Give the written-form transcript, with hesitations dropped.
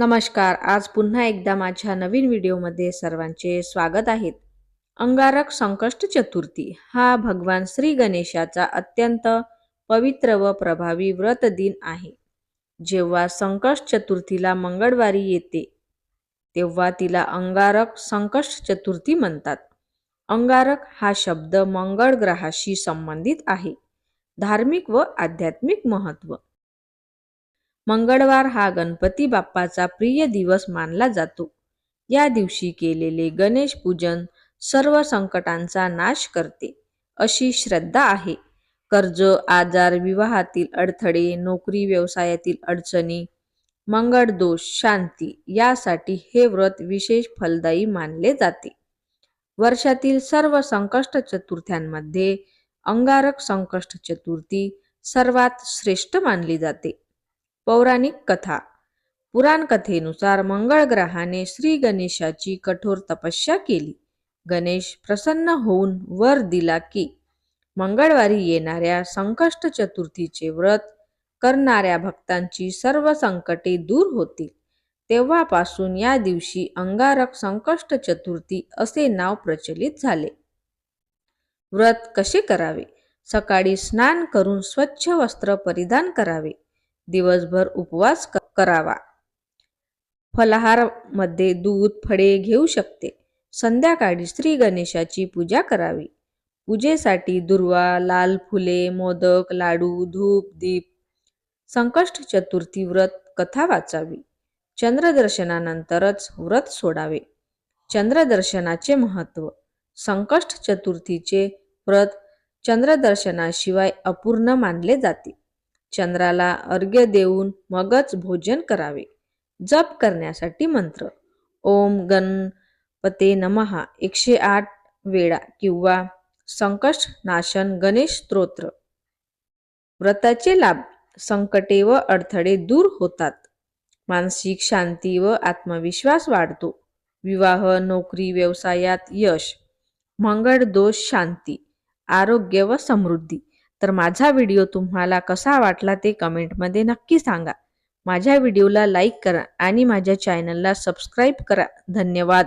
नमस्कार. आज पुन्हा एकदा माझ्या नवीन व्हिडिओमध्ये सर्वांचे स्वागत आहे. अंगारक संकष्ट चतुर्थी हा भगवान श्री गणेशाचा अत्यंत पवित्र व प्रभावी व्रत दिन आहे. जेव्हा संकष्ट चतुर्थीला मंगळवारी येते तेव्हा तिला अंगारक संकष्ट चतुर्थी म्हणतात. अंगारक हा शब्द मंगळ ग्रहाशी संबंधित आहे. धार्मिक व आध्यात्मिक महत्त्व. मंगळवार हा गणपती बाप्पाचा प्रिय दिवस मानला जातो. या दिवशी केलेले गणेश पूजन सर्व संकटांचा नाश करते अशी श्रद्धा आहे. कर्ज, आजार, विवाहातील अडथळे, नोकरी व्यवसायातील अडचणी, मंगळ दोष शांती यासाठी हे व्रत विशेष फलदायी मानले जाते. वर्षातील सर्व संकष्ट चतुर्थ्यांमध्ये अंगारक संकष्ट चतुर्थी सर्वात श्रेष्ठ मानली जाते. पौराणिक कथा. पुराण कथेनुसार मंगळ ग्रहाने श्री गणेशाची कठोर तपस्या केली. गणेश प्रसन्न होऊन वर दिला की मंगळवारी येणाऱ्या संकष्ट चतुर्थीचे व्रत करणाऱ्या भक्तांची सर्व संकटे दूर होतील. तेव्हापासून या दिवशी अंगारक संकष्ट चतुर्थी असे नाव प्रचलित झाले. व्रत कसे करावे? सकाळी स्नान करून स्वच्छ वस्त्र परिधान करावे. दिवसभर उपवास करावा. फलाहारामध्ये दूध, फळे घेऊ शकते. संध्याकाळी श्री गणेशाची पूजा करावी. पूजेसाठी दुर्वा, लाल फुले, मोदक, लाडू, धूप, दीप. संकष्ट चतुर्थी व्रत कथा वाचावी. चंद्रदर्शनानंतरच व्रत सोडावे. चंद्रदर्शनाचे महत्त्व. संकष्ट चतुर्थीचे व्रत चंद्रदर्शनाशिवाय अपूर्ण मानले जाते. चंद्राला अर्घ्य देऊन मगच भोजन करावे. जप करण्यासाठी मंत्र ओम गणपते नमः 108 वेळा किंवा संकष्ट नाशन गणेश स्तोत्र. व्रताचे लाभ. संकटे व अडथळे दूर होतात. मानसिक शांती व आत्मविश्वास वाढतो. विवाह, नोकरी, व्यवसायात यश. मंगळ दोष शांती. आरोग्य व समृद्धी. तर माझा व्हिडिओ तुम्हाला कसा वाटला ते कमेंटमध्ये नक्की सांगा. माझ्या व्हिडिओला लाईक करा आणि माझ्या चॅनलला सबस्क्राईब करा. धन्यवाद.